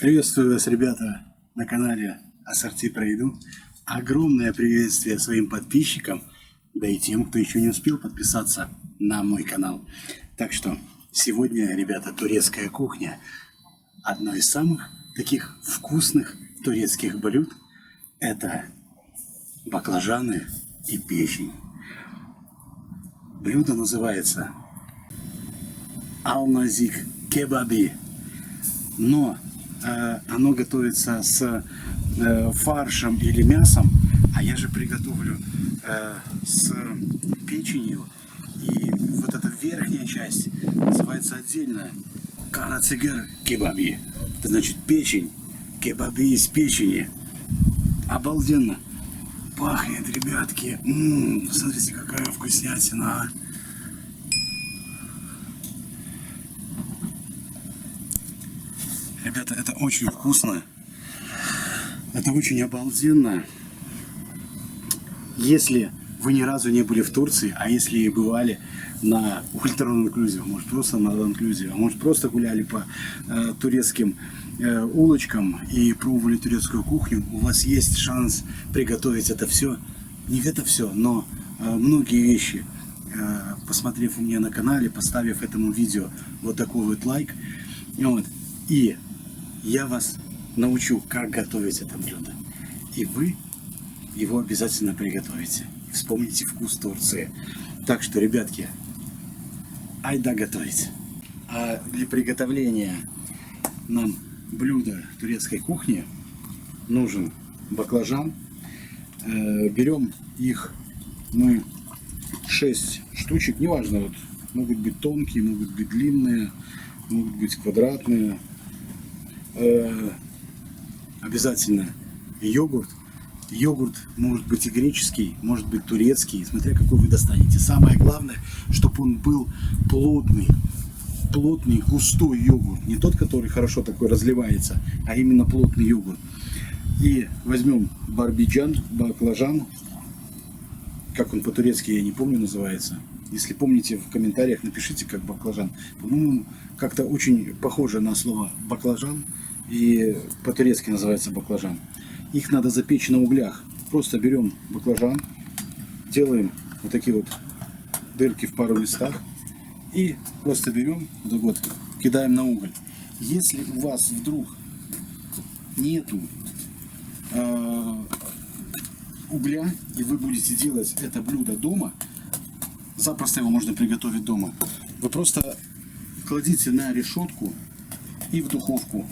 Приветствую вас, ребята, на канале Ассорти про еду. Огромное приветствие своим подписчикам, да и тем, кто еще не успел подписаться на мой канал. Так что сегодня, ребята, турецкая кухня. Одно из самых таких вкусных турецких блюд – это баклажаны и печень. Блюдо называется Al-Nazik Kebabı, но оно готовится с фаршем или мясом, а я же приготовлю с печенью. И вот эта верхняя часть называется отдельно Карацигер Кебабı. Это значит печень, кебабы из печени. Обалденно пахнет, ребятки. Смотрите, какая вкуснятина. Ребята, это очень вкусно. Это очень обалденно. Если вы ни разу не были в Турции, а если и бывали на ультра-инклюзив, может просто на инклюзив, а может просто гуляли по турецким улочкам и пробовали турецкую кухню, у вас есть шанс приготовить это все. Не это все, но многие вещи, посмотрев у меня на канале, поставив этому видео вот такой вот лайк, вот, и я вас научу, как готовить это блюдо. И вы его обязательно приготовите. Вспомните вкус Турции. Так что, ребятки, айда готовить. А для приготовления нам блюда турецкой кухни нужен баклажан. Берем их мы 6 штучек, неважно, вот, могут быть тонкие, могут быть длинные, могут быть квадратные. Обязательно йогурт. Йогурт может быть и греческий, может быть турецкий, смотря какой вы достанете. Самое главное, чтобы он был плотный, густой йогурт. Не тот, который хорошо такой разливается, а именно плотный йогурт. И возьмем баклажан, как он по-турецки, я не помню, называется. Если помните, в комментариях напишите, как баклажан. По-моему, как-то очень похоже на слово баклажан, и по-турецки называется баклажан. Их надо запечь на углях. Просто берем баклажан, делаем вот такие вот дырки в пару местах и просто берем, вот, кидаем на уголь. Если у вас вдруг нету угля, и вы будете делать это блюдо дома, запросто его можно приготовить дома. Вы просто кладите на решетку и в духовку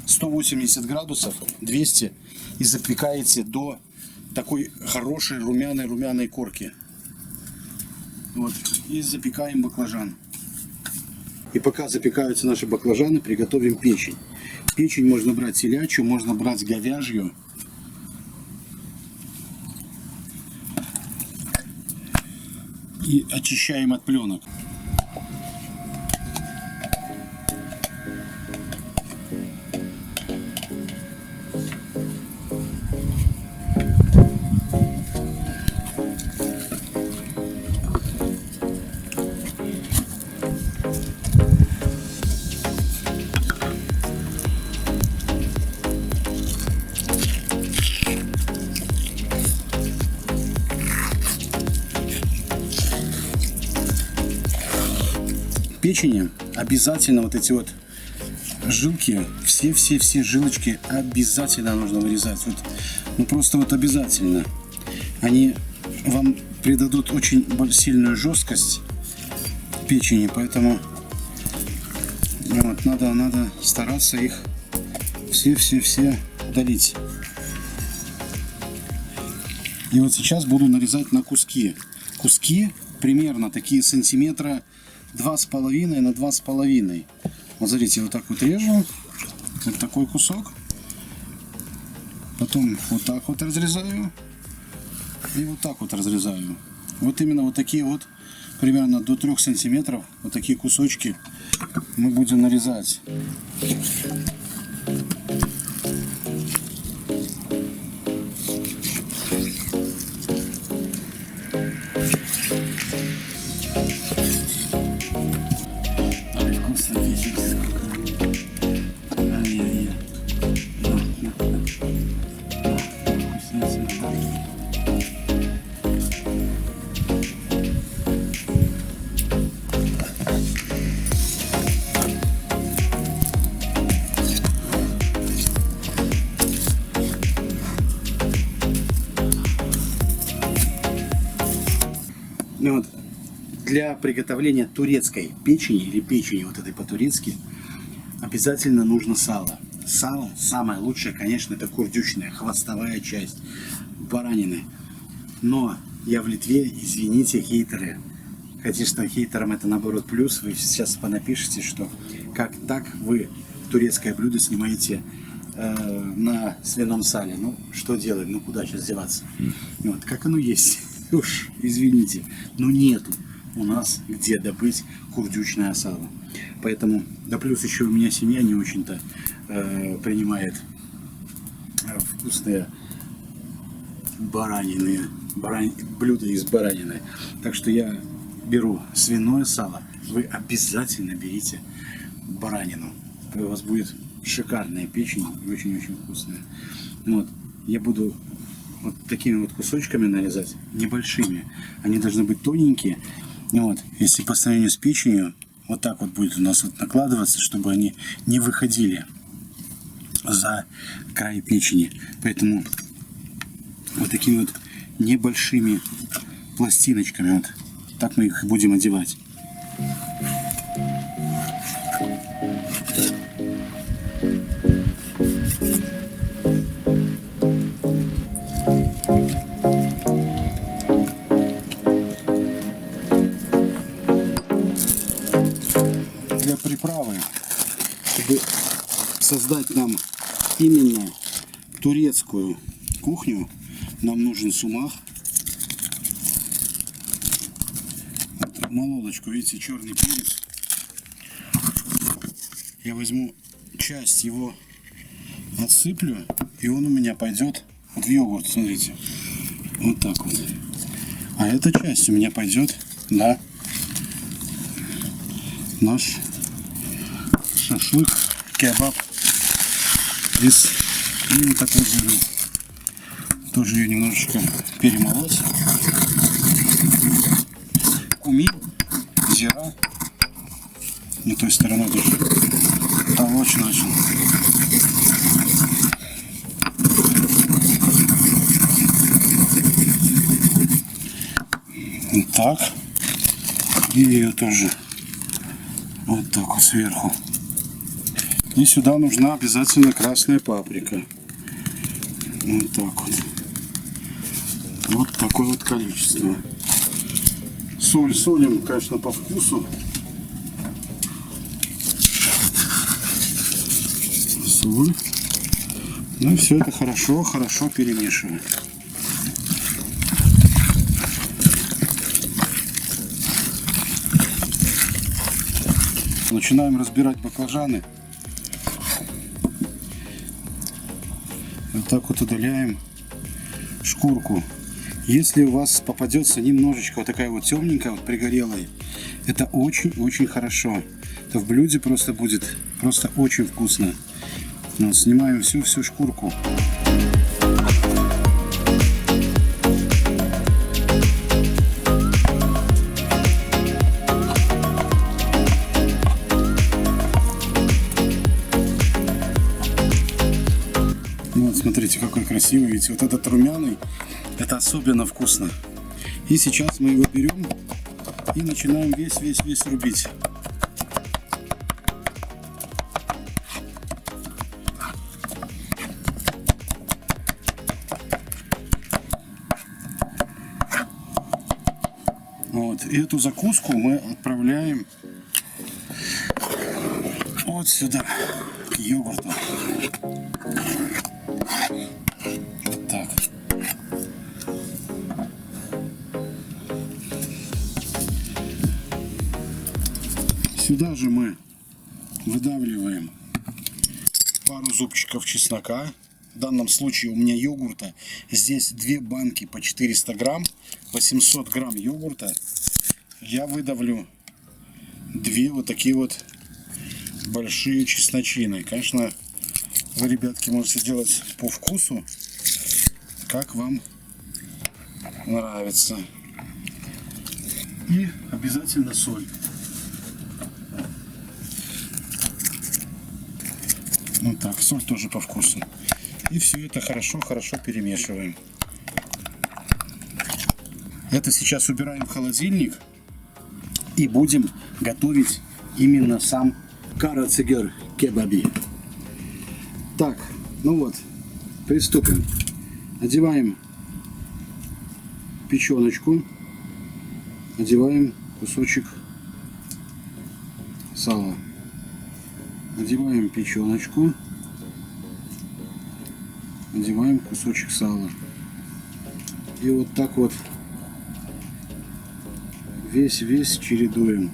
180 градусов, 200, и запекаете до такой хорошей румяной корки. Вот, и запекаем баклажан. И пока запекаются наши баклажаны, приготовим печень. Печень можно брать телячью, можно брать говяжью. И очищаем от пленок. Печени обязательно вот эти вот жилки, все жилочки обязательно нужно вырезать. Вот, ну просто вот обязательно. Они вам придадут очень сильную жесткость печени, поэтому вот, надо стараться их все удалить. И вот сейчас буду нарезать на куски. Куски примерно такие сантиметра 2,5 на 2,5. Вот смотрите, вот так вот режу. Вот такой кусок. Потом вот так вот разрезаю. И вот так вот разрезаю. Вот именно вот такие вот, примерно до 3 сантиметров, вот такие кусочки мы будем нарезать. Вкусно, для приготовления турецкой печени или печени вот этой по-турецки обязательно нужно сало. Сало самое лучшее, конечно, это курдючная, хвостовая часть баранины. Но я в Литве, извините, хейтеры. Конечно, хейтерам это наоборот плюс. Вы сейчас понапишите, что как так вы турецкое блюдо снимаете на свином сале. Ну, что делать? Ну, куда сейчас деваться? Вот, как оно есть. Уж, извините, но нету у нас где добыть курдючное сало. Поэтому, да плюс еще у меня семья не очень-то принимает вкусные блюда из баранины. Так что я беру свиное сало, вы обязательно берите баранину. У вас будет шикарная печень и очень-очень вкусная. Вот. Я буду вот такими вот кусочками нарезать, небольшими. Они должны быть тоненькие. Вот. Если по сравнению с печенью, вот так вот будет у нас вот накладываться, чтобы они не выходили за край печени. Поэтому вот такими вот небольшими пластиночками, вот так мы их будем одевать. Для приправы, чтобы создать нам именно турецкую кухню, нам нужен сумах. Вот, молодочку, видите, черный перец. Я возьму часть его, отсыплю, и он у меня пойдет вот в йогурт, смотрите. Вот так вот. А эта часть у меня пойдет на наш шашлык, кебаб из именно такой зиры. Тоже ее немножечко перемолоть. Кумин, зира. На той стороне тоже толочь начал. Вот так. И ее тоже вот так вот сверху. И сюда нужна обязательно красная паприка. Вот так вот. Вот такое вот количество. Соль солим, конечно, по вкусу. Соль. Ну и все это хорошо перемешиваем. Начинаем разбирать баклажаны. Вот так вот удаляем шкурку. Если у вас попадется немножечко вот такая вот темненькая, вот пригорелая, это очень-очень хорошо. Это в блюде просто будет просто очень вкусно. Вот, снимаем всю шкурку. Вот, смотрите, какой красивый. Ведь вот этот румяный, это особенно вкусно. И сейчас мы его берем и начинаем весь рубить. Вот, и эту закуску мы отправляем вот сюда, к йогурту. Вот так. Сюда же мы выдавливаем пару зубчиков чеснока. В данном случае у меня йогурта. Здесь 2 банки по 400 грамм. 800 грамм йогурта. Я выдавлю 2 вот такие вот большие чесночины. Конечно, вы, ребятки, можете делать по вкусу, как вам нравится. И обязательно соль. Вот так, соль тоже по вкусу. И все это хорошо перемешиваем. Это сейчас убираем в холодильник. И будем готовить именно сам карацигер кебаби. Так, ну вот, приступим. Одеваем печеночку, одеваем кусочек сала, одеваем печеночку, одеваем кусочек сала. И вот так вот весь чередуем.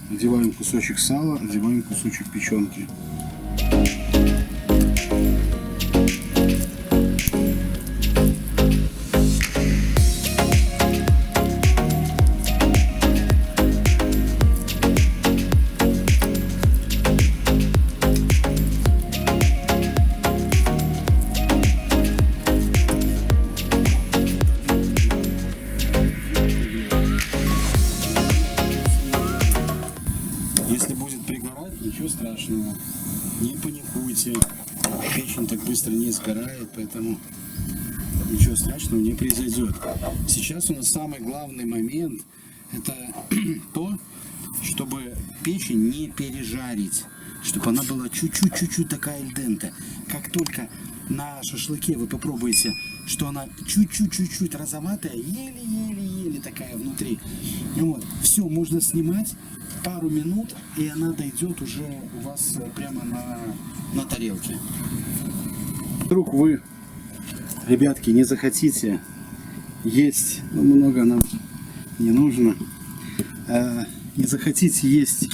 Одеваем кусочек сала, одеваем кусочек печенки. Если будет пригорать, ничего страшного, не паникуйте, печень так быстро не сгорает, поэтому ничего страшного не произойдет. Сейчас у нас самый главный момент — это то, чтобы печень не пережарить, чтобы она была чуть-чуть такая альденте. Как только на шашлыке вы попробуете, что она чуть-чуть розоватая, еле-еле такая внутри, вот, все, можно снимать. Пару минут, и она дойдет уже у вас прямо на тарелке. Вдруг вы, ребятки, не захотите есть, ну, много нам не нужно, не захотите есть,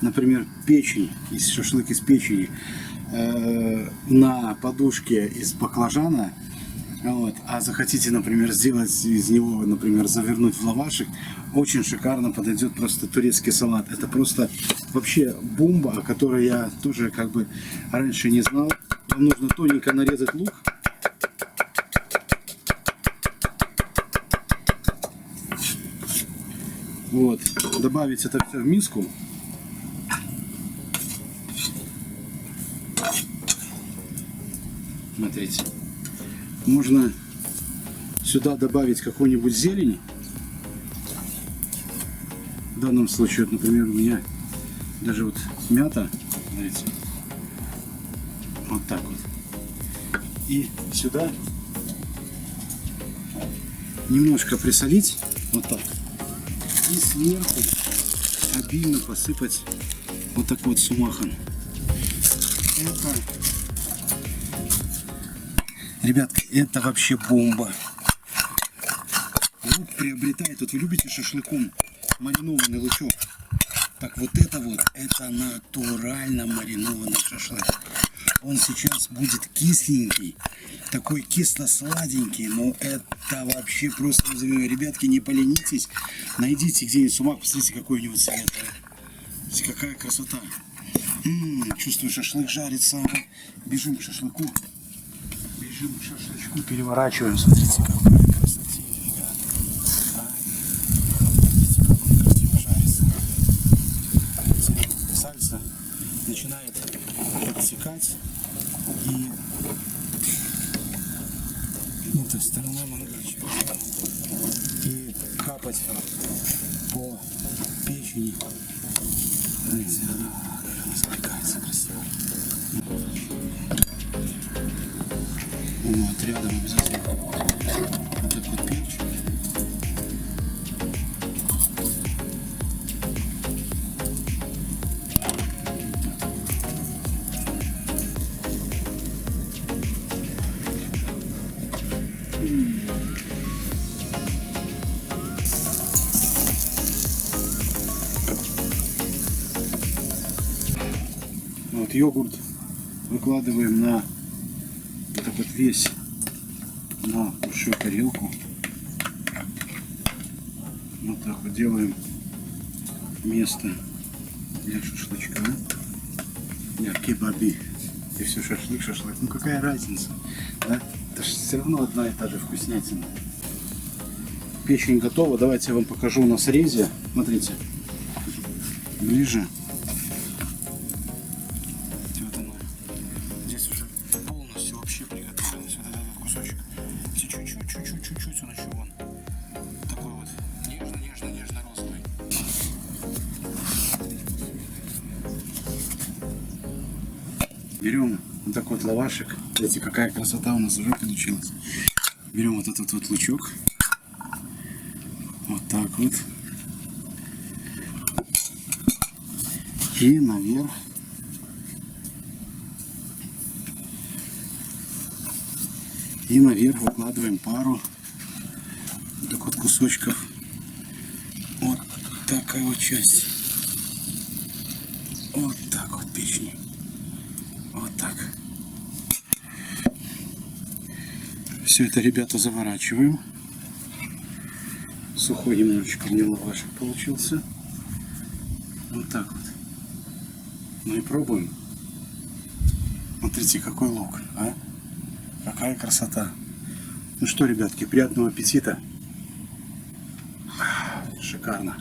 например, печень, шашлык из печени на подушке из баклажана, вот, а захотите, например, сделать из него, например, завернуть в лавашик, очень шикарно подойдет просто турецкий салат. Это просто вообще бомба, о которой я тоже как бы раньше не знал. Вам нужно тоненько нарезать лук. Вот, добавить это все в миску. Смотрите. Можно сюда добавить какую-нибудь зелень. В данном случае, вот, например, у меня даже вот мята, знаете, вот так вот. И сюда немножко присолить, вот так. И сверху обильно посыпать вот так вот сумахан. Это, ребятки, это вообще бомба. Лук приобретает, вот вы любите шашлыком маринованный лучок, так вот, это натурально маринованный шашлык. Он сейчас будет кисленький, такой кисло-сладенький, но это вообще просто, ребятки, не поленитесь, найдите где-нибудь сумак, посмотрите, какой у него цвет, какая красота. Чувствую, шашлык жарится, бежим к шашлыку, переворачиваем, смотрите, какая красота. Сальса начинает подсекать, и этой стороной мангальчик, и капать по печени. Смотрите, она запекается красиво. Вот, рядом обязательно вот так вот перчик. Вот йогурт выкладываем на вот так вот весь на большую тарелку. Вот так вот делаем место для шашлычка, для кебаби. И все, шашлык. Ну какая разница, да? Это же все равно одна и та же вкуснятина. Печень готова. Давайте я вам покажу на срезе. Смотрите, ближе. Вот оно. Здесь уже полностью вообще приготовлено. Вот этот кусочек. Чуть-чуть он еще вон. Такой вот нежно-розовый. берем вот такой вот лавашек. Смотрите, какая красота у нас уже получилась. Берем вот этот вот лучок. Вот так вот. И наверх. И наверх выкладываем пару так вот кусочков. Вот такая вот часть. Вот так вот печень. Вот так. Все это, ребята, заворачиваем. Сухой немножечко мне лавашек получился. Вот так вот. Ну и пробуем. Смотрите, какой лук, а? Какая красота. Ну что, ребятки, приятного аппетита. Шикарно.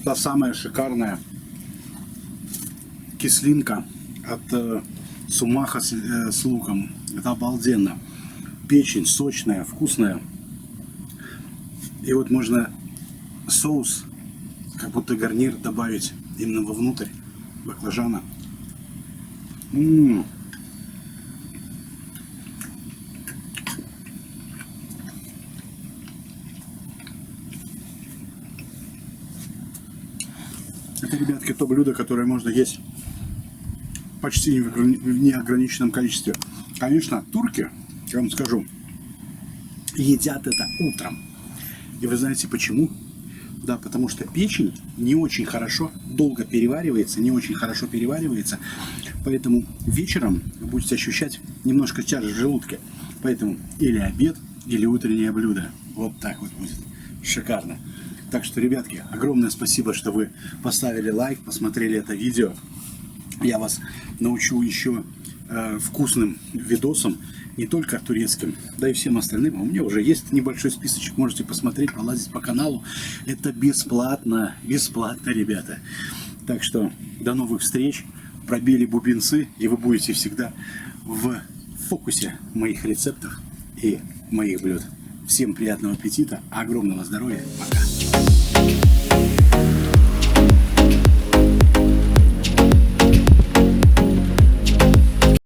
Та самая шикарная кислинка от сумаха с луком. Это обалденно. Печень сочная, вкусная. И вот можно соус, как будто гарнир, добавить именно вовнутрь баклажана. Это, ребятки, то блюдо, которое можно есть почти в неограниченном количестве. Конечно, турки, я вам скажу, едят это утром. И вы знаете почему? Да, потому что печень не очень хорошо, долго переваривается, не очень хорошо переваривается. Поэтому вечером вы будете ощущать немножко тяжесть в желудке. Поэтому или обед, или утреннее блюдо. Вот так вот будет. Шикарно. Так что, ребятки, огромное спасибо, что вы поставили лайк, посмотрели это видео. Я вас научу еще вкусным видосам, не только турецким, да и всем остальным. У меня уже есть небольшой списочек, можете посмотреть, полазить по каналу. Это бесплатно, бесплатно, ребята. Так что до новых встреч. Пробили бубенцы, и вы будете всегда в фокусе моих рецептов и моих блюд. Всем приятного аппетита, огромного здоровья, пока!